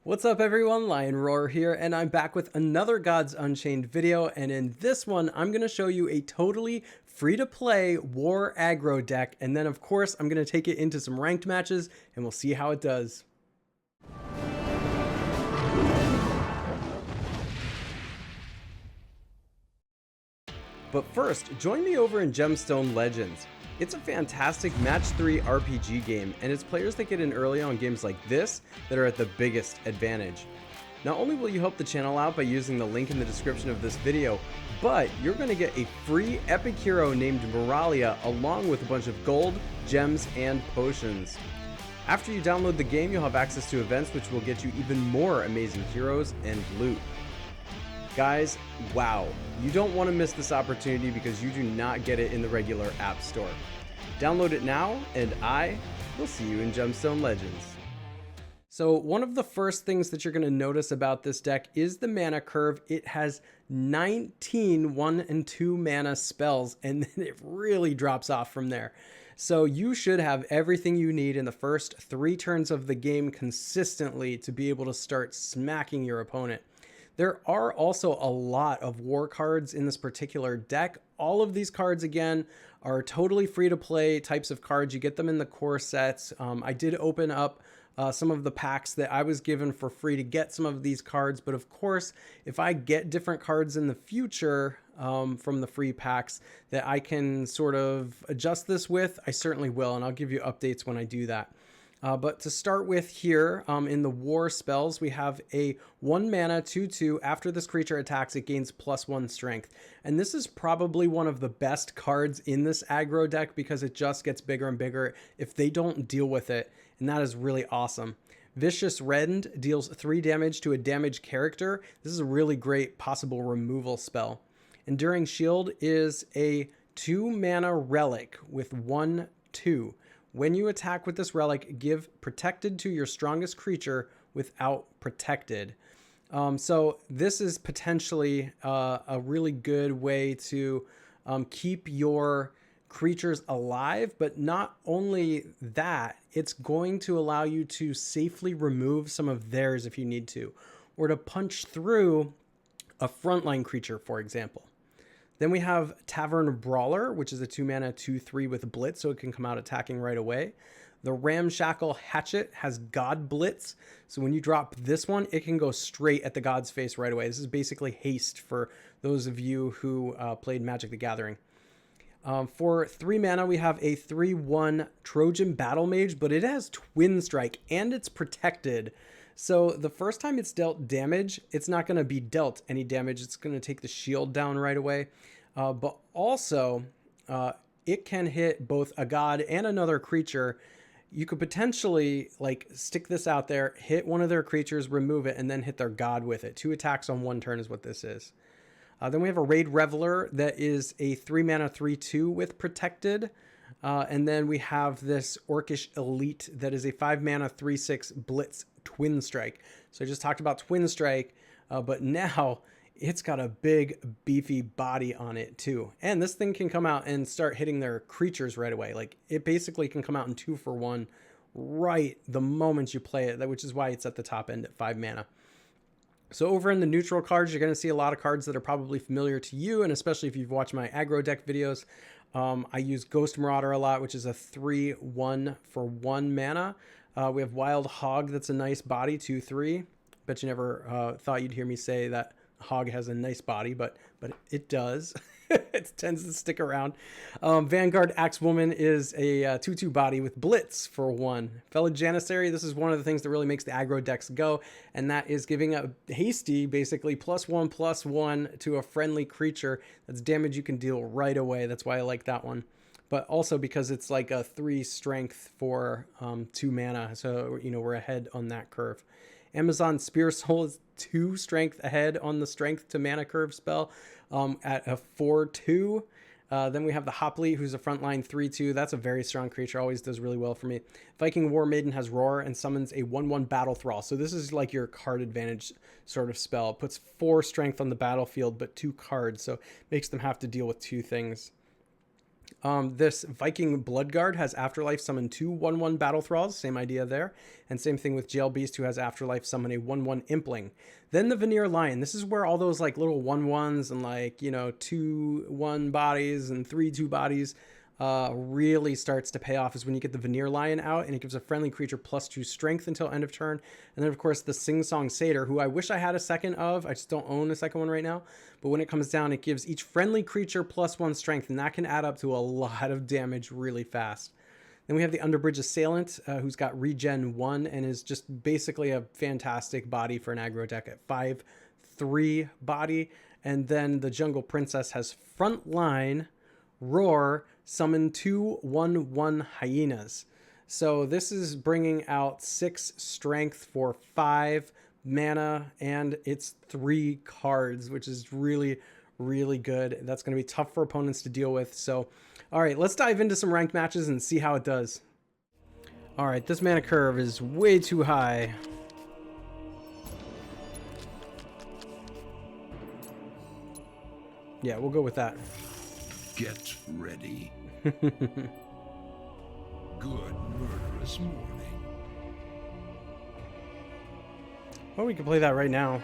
What's up everyone, Lion Roar here, and I'm back with another Gods Unchained video, and in this one, I'm going to show you a totally free-to-play war aggro deck, and then of course, I'm going to take it into some ranked matches, and we'll see how it does. But first, join me over in Gemstone Legends. It's a fantastic match 3 RPG game, and it's players that get in early on games like this that are at the biggest advantage. Not only will you help the channel out by using the link in the description of this video, but you're going to get a free epic hero named Moralia along with a bunch of gold, gems, and potions. After you download the game, you'll have access to events which will get you even more amazing heroes and loot. Guys, wow, you don't want to miss this opportunity because you do not get it in the regular app store. Download it now, and I will see you in Gemstone Legends. So one of the first things that you're going to notice about this deck is the mana curve. It has 19 1 and 2 mana spells, and then it really drops off from there. So you should have everything you need in the first 3 turns of the game consistently to be able to start smacking your opponent. There are also a lot of war cards in this particular deck. All of these cards, again, are totally free to play types of cards. You get them in the core sets. I did open up some of the packs that I was given for free to get some of these cards. But of course, if I get different cards in the future from the free packs that I can sort of adjust this with, I certainly will. And I'll give you updates when I do that. But to start with here, in the war spells, we have a 1 mana 2/2. After this creature attacks, it gains +1 strength. And this is probably one of the best cards in this aggro deck because it just gets bigger and bigger if they don't deal with it. And that is really awesome. Vicious Rend deals 3 damage to a damaged character. This is a really great possible removal spell. Enduring Shield is a 2 mana relic with 1/2. When you attack with this relic, give protected to your strongest creature without protected. So this is potentially a really good way to keep your creatures alive, but not only that, it's going to allow you to safely remove some of theirs if you need to, or to punch through a frontline creature, for example. Then we have Tavern Brawler, which is a 2 mana 2/3 with Blitz, so it can come out attacking right away. The Ramshackle Hatchet has God Blitz, so when you drop this one, it can go straight at the god's face right away. This is basically haste for those of you who played Magic the Gathering. For 3 mana, we have a 3/1 Trojan Battle Mage, but it has Twin Strike and it's protected. So the first time it's dealt damage, it's not going to be dealt any damage. It's going to take the shield down right away. But also, it can hit both a god and another creature. You could potentially like stick this out there, hit one of their creatures, remove it, and then hit their god with it. 2 attacks on 1 turn is what this is. Then we have a Raid Reveler that is a 3 mana 3/2 with protected. And then we have this Orcish Elite that is a 5 mana 3/6 Blitz Twin Strike. So I just talked about Twin Strike, but now it's got a big beefy body on it too. And this thing can come out and start hitting their creatures right away. Like it basically can come out in 2 for 1 right the moment you play it, which is why it's at the top end at 5 mana. So over in the neutral cards, you're going to see a lot of cards that are probably familiar to you, and especially if you've watched my aggro deck videos. I use Ghost Marauder a lot, which is a 3/1 for 1 mana. We have Wild Hog, that's a nice body, 2/3. Bet you never thought you'd hear me say that Hog has a nice body, but it does. It tends to stick around. Vanguard Axewoman is a 2/2 body with Blitz for 1. Fellow Janissary, this is one of the things that really makes the aggro decks go, and that is giving a hasty, basically, +1/+1 to a friendly creature. That's damage you can deal right away. That's why I like that one. But also because it's like a 3 strength for 2 mana, so you know we're ahead on that curve. Amazon Spear Soul is 2 strength ahead on the strength to mana curve spell at a 4/2. Then we have the Hopley, who's a frontline 3/2. That's a very strong creature, always does really well for me. Viking War Maiden has Roar and summons a 1/1 Battle Thrall. So this is like your card advantage sort of spell. It puts 4 strength on the battlefield, but 2 cards, so makes them have to deal with 2 things. This Viking Bloodguard has Afterlife summon 2 1/1 Battle Thralls, same idea there. And same thing with Jail Beast, who has Afterlife summon a 1/1 Impling. Then the Veneer Lion. This is where all those like little 1/1s and like, you know, 2/1 bodies and 3/2 bodies really starts to pay off, is when you get the Veneer Lion out, and it gives a friendly creature +2 strength until end of turn. And then of course the Sing Song Satyr, who I wish I had a second of. I just don't own a second one right now. But when it comes down, it gives each friendly creature +1 strength, and that can add up to a lot of damage really fast. Then we have the Underbridge Assailant, who's got regen 1 and is just basically a fantastic body for an aggro deck at 5/3 body. And then the Jungle Princess has Frontline Roar, summon 2 1/1 Hyenas. So this is bringing out 6 strength for 5 mana, and it's 3 cards, which is really, really good. That's going to be tough for opponents to deal with. So, all right, let's dive into some ranked matches and see how it does. All right, this mana curve is way too high. Yeah, we'll go with that. Get ready. Good murderous morning. Well, we can play that right now.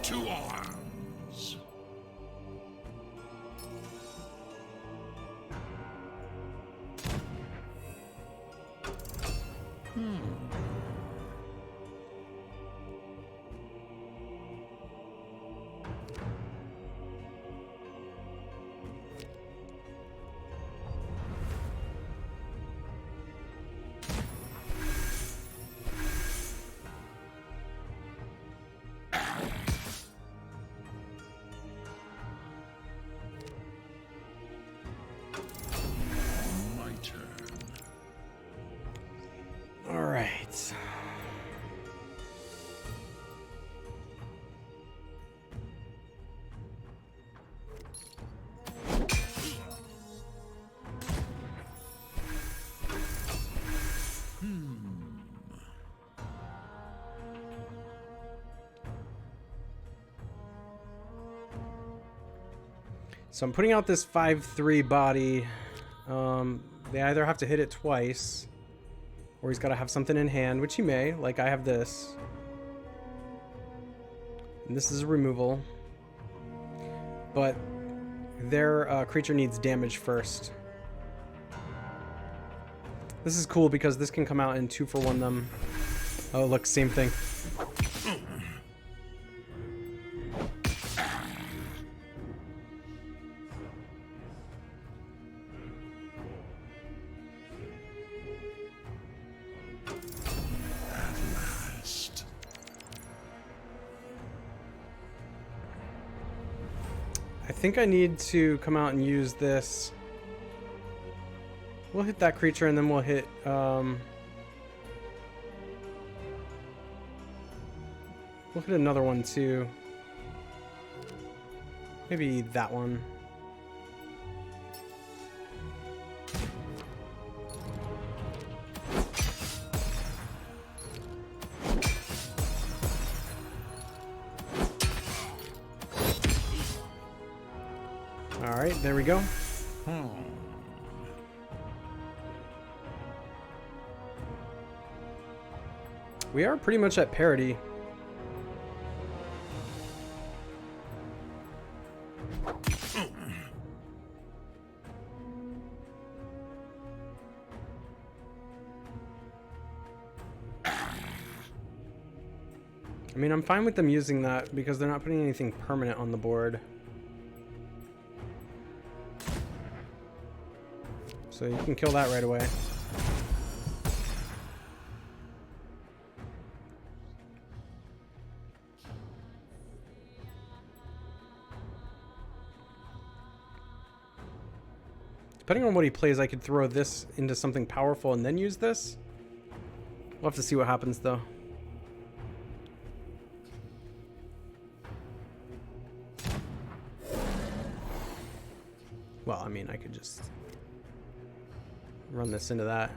To arms. All right. So I'm putting out this 5/3 body. They either have to hit it twice, or he's got to have something in hand, which he may. Like I have this. And this is a removal. But their creature needs damage first. This is cool because this can come out and 2-for-1 them. Oh, look, same thing. I think I need to come out and use this. We'll hit that creature and then we'll hit we'll hit another one too. Maybe that one. All right, there we go. We are pretty much at parity. I mean, I'm fine with them using that because they're not putting anything permanent on the board. So you can kill that right away. Depending on what he plays, I could throw this into something powerful and then use this. We'll have to see what happens, though. Well, I mean, I could just run this into that.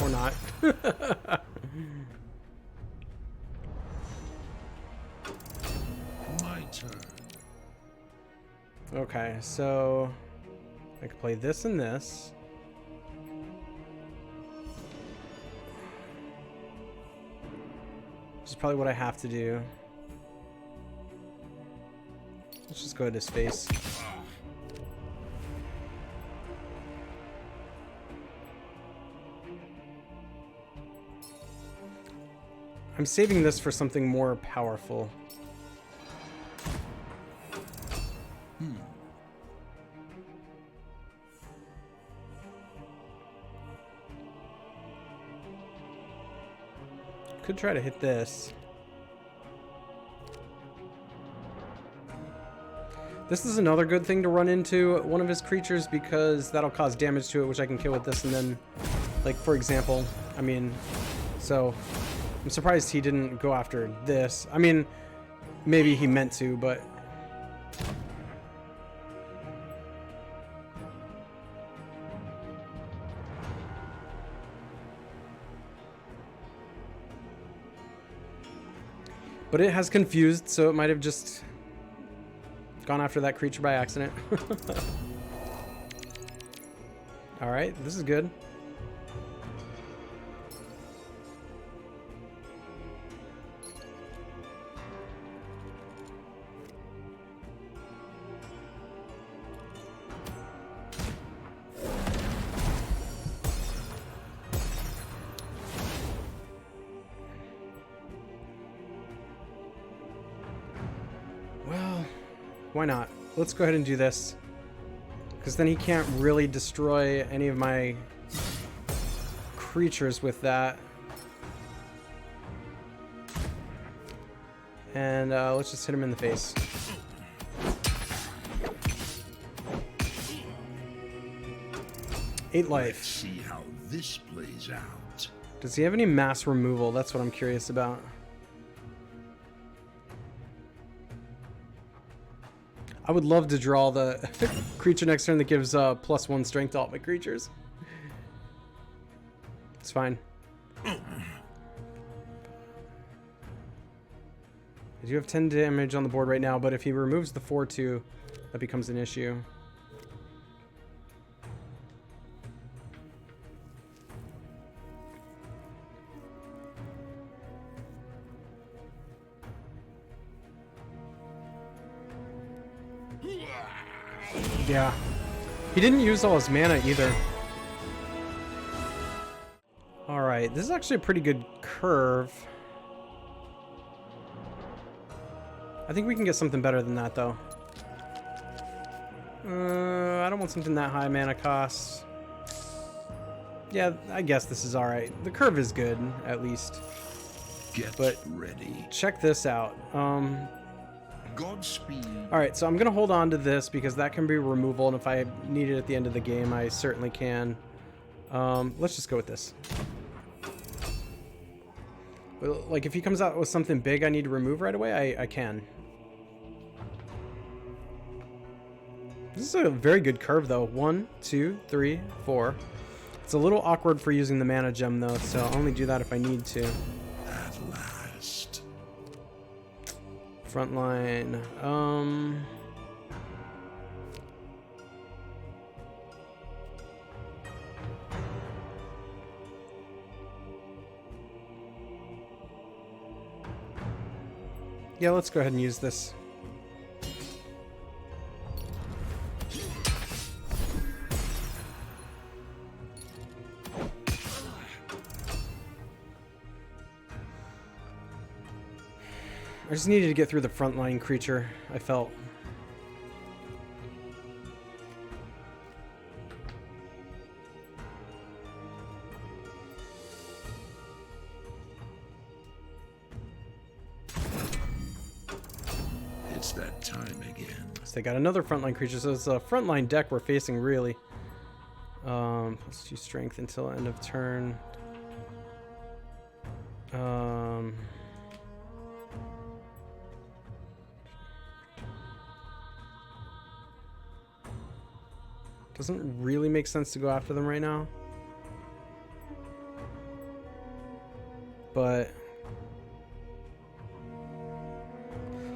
Or not. My turn. Okay, so I could play this and this. Which is probably what I have to do. Let's just go at his face. I'm saving this for something more powerful. Could try to hit this. This is another good thing to run into one of his creatures because that'll cause damage to it, which I can kill with this. And then, like, for example, I mean, so I'm surprised he didn't go after this. I mean, maybe he meant to, but it has confused, so it might have just gone after that creature by accident. All right, this is good. Well, why not? Let's go ahead and do this. Because then he can't really destroy any of my creatures with that. And let's just hit him in the face. Eight life. Let's see how this plays out. Does he have any mass removal? That's what I'm curious about. I would love to draw the creature next turn that gives +1 strength to all my creatures. It's fine. I do have 10 damage on the board right now, but if he removes the 4/2, that becomes an issue. Yeah. He didn't use all his mana either. Alright, this is actually a pretty good curve. I think we can get something better than that, though. I don't want something that high mana cost. Yeah, I guess this is alright. The curve is good, at least. Get but ready. Check this out. Godspeed. Alright, so I'm going to hold on to this because that can be removal, and if I need it at the end of the game, I certainly can. Let's just go with this. But, like, if he comes out with something big I need to remove right away, I can. This is a very good curve, though. 1, 2, 3, 4. It's a little awkward for using the mana gem, though, so I'll only do that if I need to. At last. Frontline. Yeah, let's go ahead and use this. I just needed to get through the frontline creature, I felt. It's that time again. So they got another frontline creature, so it's a frontline deck we're facing, really. +2 strength until end of turn. Doesn't really make sense to go after them right now. But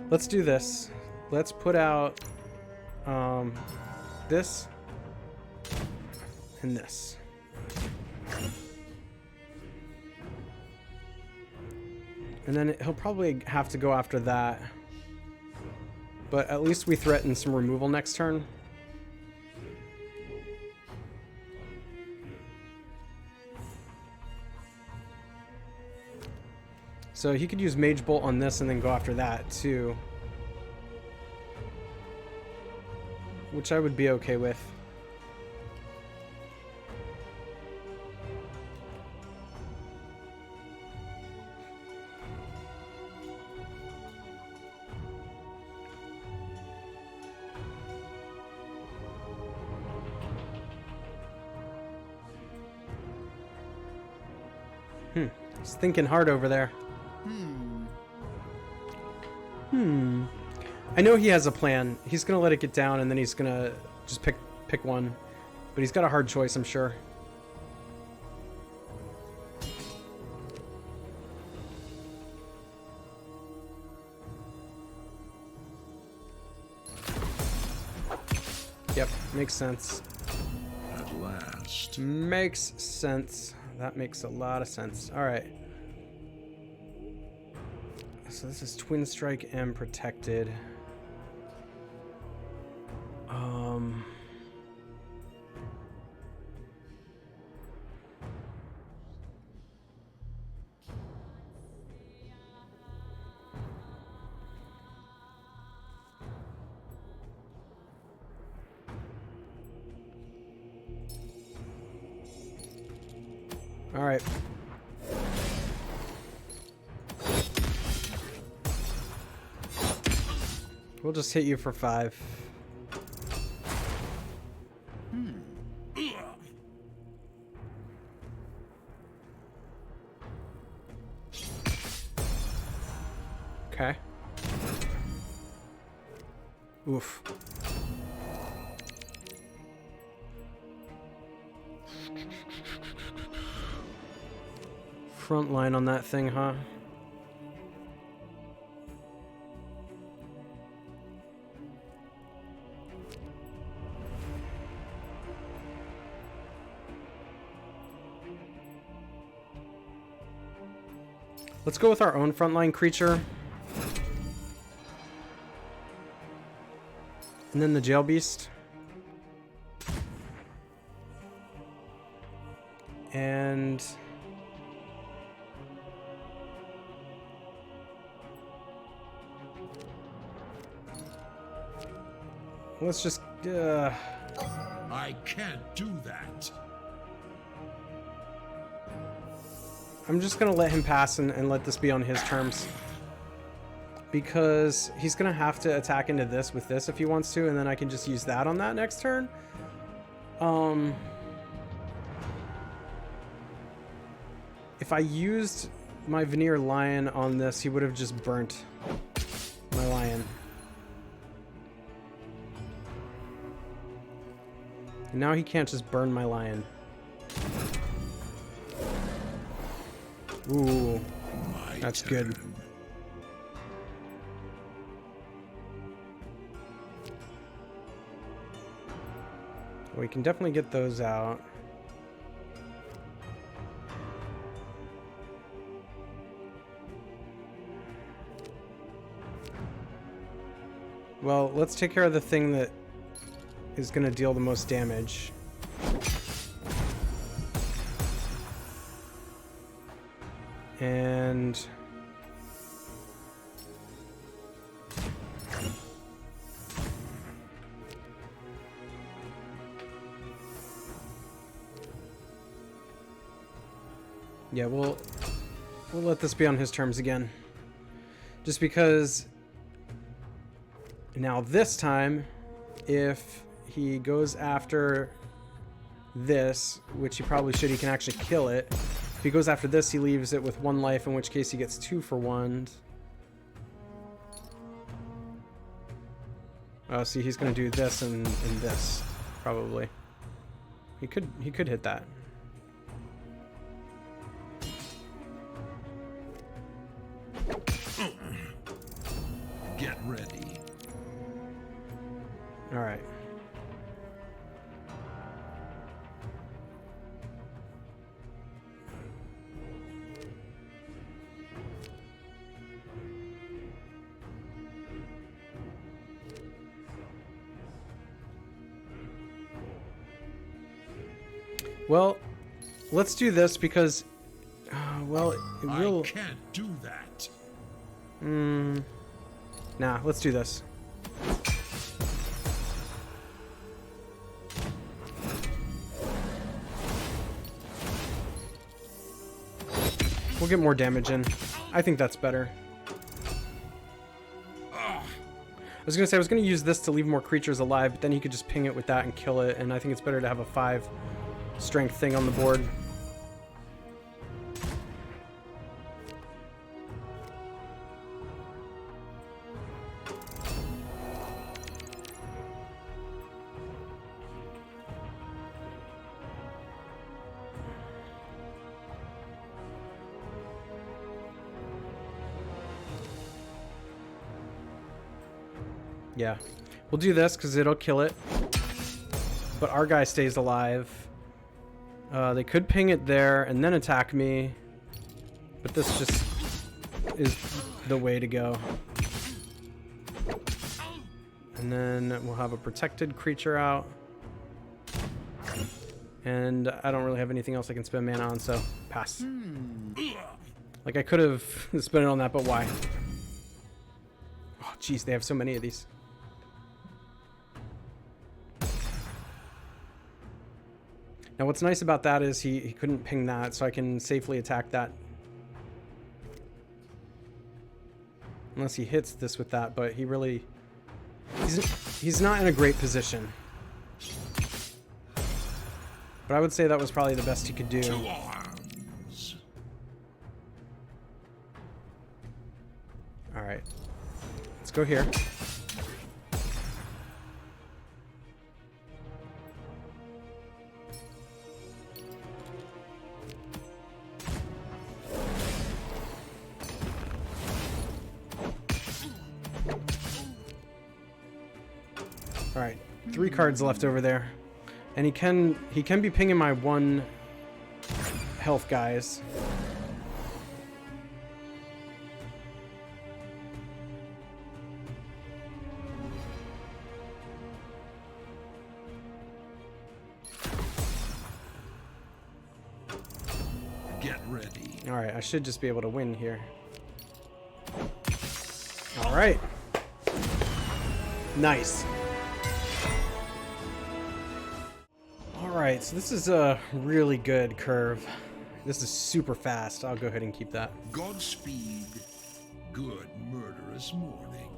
let's do this. Let's put out this and this. And then he'll probably have to go after that. But at least we threaten some removal next turn. So he could use Mage Bolt on this and then go after that too. Which I would be okay with. He's thinking hard over there. I know he has a plan. He's gonna let it get down and then he's gonna just pick one. But he's got a hard choice, I'm sure. Yep, makes sense. At last. Makes sense. That makes a lot of sense. All right. So this is Twin Strike and Protected. All right. We'll just hit you for 5. Okay. Oof. Front line on that thing, huh? Let's go with our own frontline creature. And then the Jail Beast. And let's just I can't do that. I'm just gonna let him pass and let this be on his terms. Because he's gonna have to attack into this with this if he wants to, and then I can just use that on that next turn. If I used my Veneer Lion on this, he would have just burnt my lion. And now he can't just burn my lion. Ooh, that's good. We can definitely get those out. Well, let's take care of the thing that is going to deal the most damage. And Yeah, we'll let this be on his terms again. Just because now this time, if he goes after this, which he probably should, he can actually kill it. If he goes after this, he leaves it with 1 life, in which case he gets 2 for 1. Oh, see, he's gonna do this and this, probably. He could hit that. Get ready. All right. Well, let's do this because, well, it will... I can't do that. Nah, let's do this. We'll get more damage in. I think that's better. I was gonna say I was gonna use this to leave more creatures alive, but then he could just ping it with that and kill it, and I think it's better to have a 5 strength thing on the board. Yeah, we'll do this because it'll kill it, but our guy stays alive. They could ping it there and then attack me, but this just is the way to go. And then we'll have a protected creature out, and I don't really have anything else I can spend mana on, so pass. Like, I could have spent it on that, but why? Oh jeez, they have so many of these. Now what's nice about that is he couldn't ping that, so I can safely attack that. Unless he hits this with that, but he really... He's not in a great position. But I would say that was probably the best he could do. To arms. Alright. Let's go here. All right, 3 cards left over there, and he can be pinging my 1 health guys. Get ready. All right, I should just be able to win here. All right, nice. Alright, so this is a really good curve. This is super fast. I'll go ahead and keep that. Godspeed. Good murderous morning.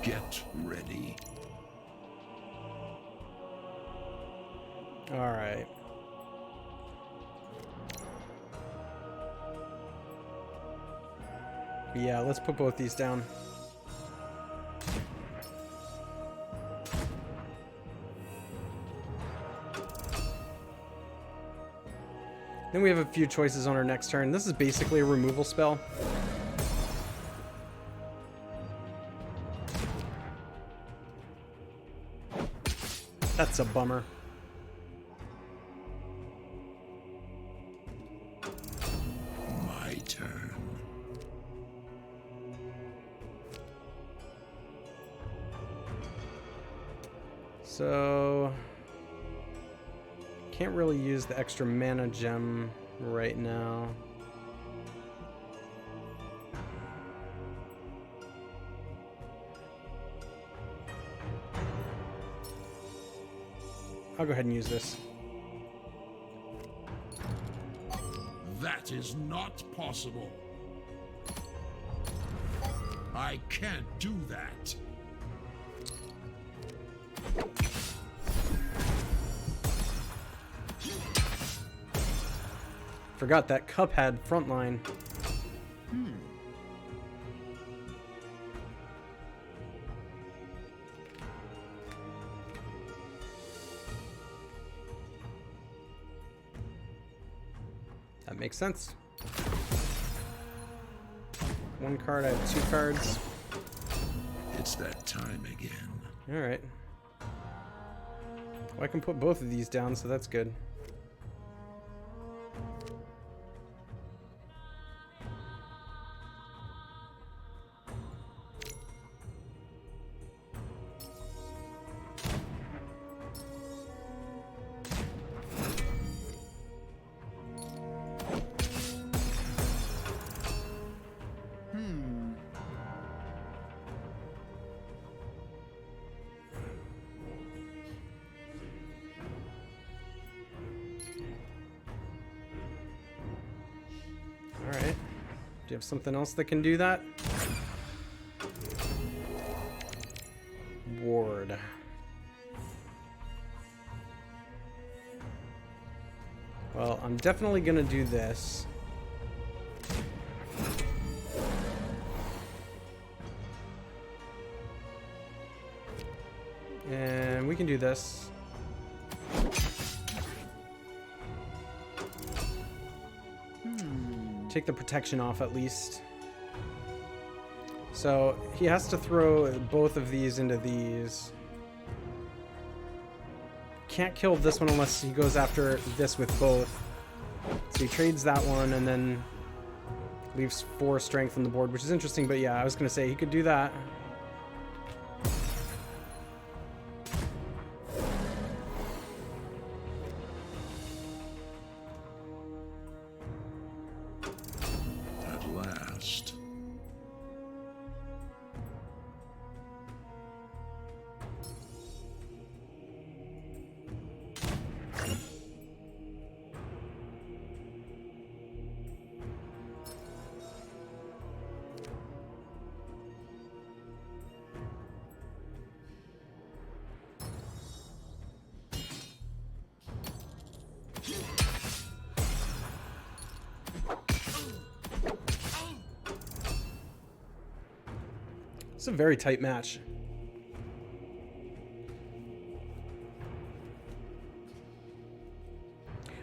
Get ready. All right. Yeah, let's put both these down. Then we have a few choices on our next turn. This is basically a removal spell. That's a bummer. My turn. So Can't really use the extra mana gem right now. I'll go ahead and use this. That is not possible. I can't do that. Forgot that cup had frontline. That makes sense. One card, I have 2 cards. It's that time again. Alright. Well, I can put both of these down, so that's good. Alright. Do you have something else that can do that? Ward. Well, I'm definitely gonna do this. And we can do this. Take the protection off at least. So he has to throw both of these into these. Can't kill this one unless he goes after this with both. So he trades that one and then leaves 4 strength on the board, which is interesting, but yeah, I was gonna say he could do that. At last. It's a very tight match.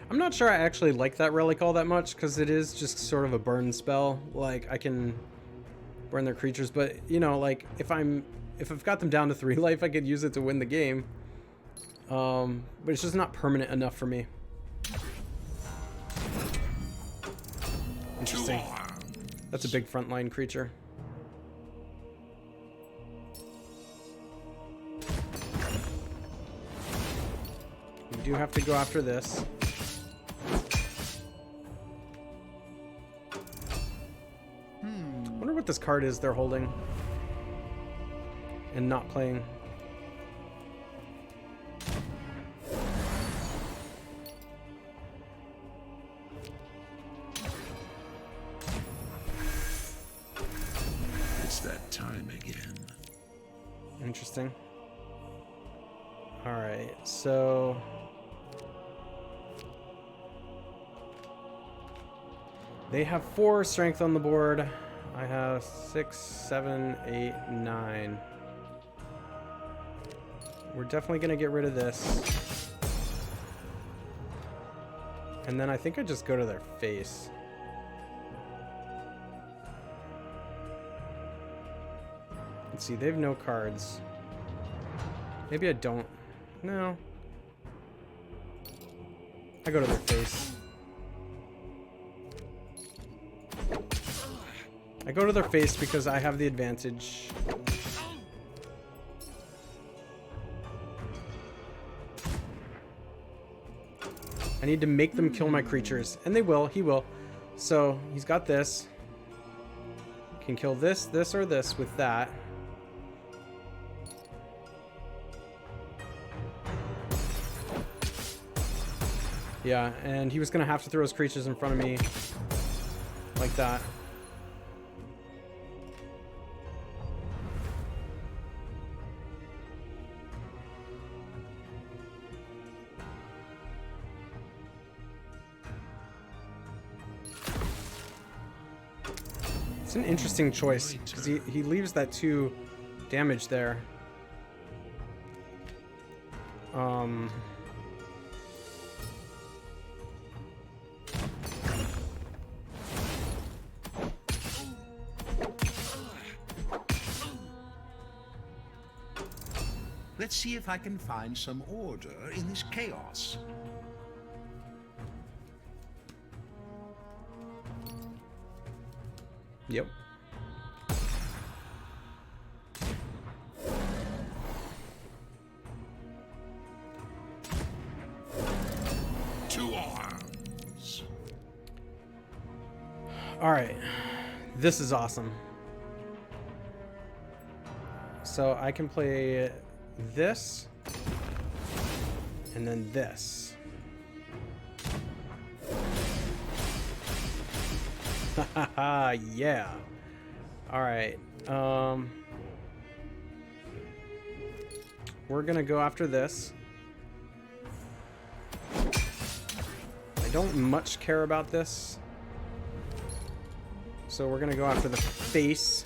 I'm not sure I actually like that relic all that much because it is just sort of a burn spell. Like I can burn their creatures, but you know, like if I've got them down to 3 life, I could use it to win the game. But it's just not permanent enough for me. Interesting. That's a big frontline creature. We do have to go after this. Wonder what this card is they're holding and not playing. It's that time again. Interesting. All right, so they have 4 strength on the board. I have 6, 7, 8, 9. We're definitely gonna get rid of this. And then I think I just go to their face. Let's see, they have no cards. Maybe I don't. No. I go to their face. I go to their face because I have the advantage. I need to make them kill my creatures. And they will. He will. So he's got this. Can kill this, this, or this with that. Yeah, and he was going to have to throw his creatures in front of me like that. It's an interesting choice because he leaves that 2 damage there. Let's see if I can find some order in this chaos. Yep. To arms. All right. This is awesome. So I can play this and then this. Haha, yeah. All right. We're gonna go after this. I don't much care about this, so we're gonna go after the face.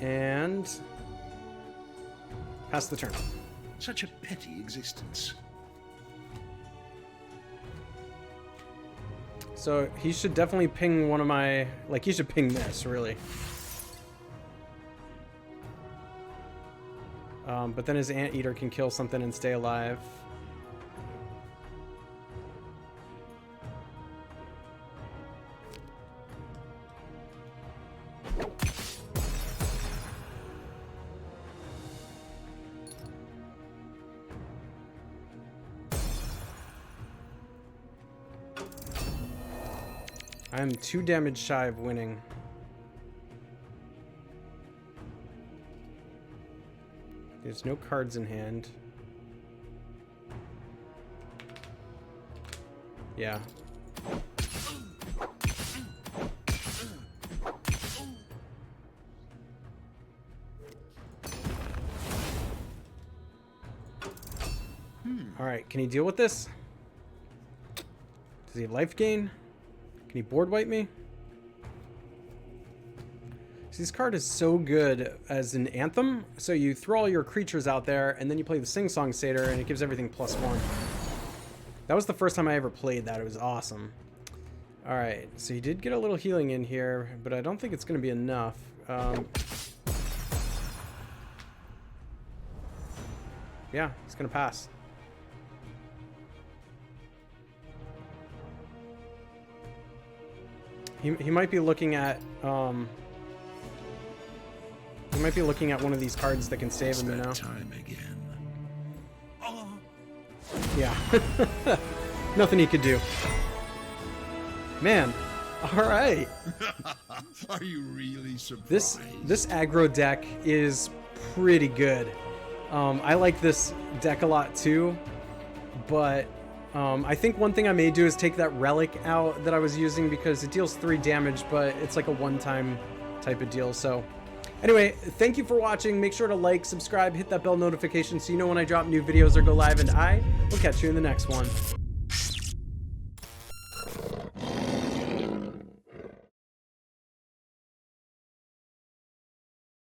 And pass the turn. Such a petty existence. So he should definitely ping one of my... Like, he should ping this, really. But then his Anteater can kill something and stay alive. I'm 2 damage shy of winning. There's no cards in hand. Yeah. All right, can he deal with this? Does he have life gain? Can he board wipe me? So this card is so good as an anthem. So you throw all your creatures out there, and then you play the Sing Song Satyr, and it gives everything +1. That was the first time I ever played that. It was awesome. All right, so he did get a little healing in here, but I don't think it's going to be enough. Yeah, he's going to pass. He might be looking at one of these cards that can save him, you know. Time again. Oh. Yeah. Nothing he could do. Man. All right. Are you really surprised? This aggro deck is pretty good. I like this deck a lot too, but I think one thing I may do is take that relic out that I was using because it deals 3 damage, but it's like a one-time type of deal. So anyway, thank you for watching. Make sure to like, subscribe, hit that bell notification so you know when I drop new videos or go live, and I will catch you in the next one.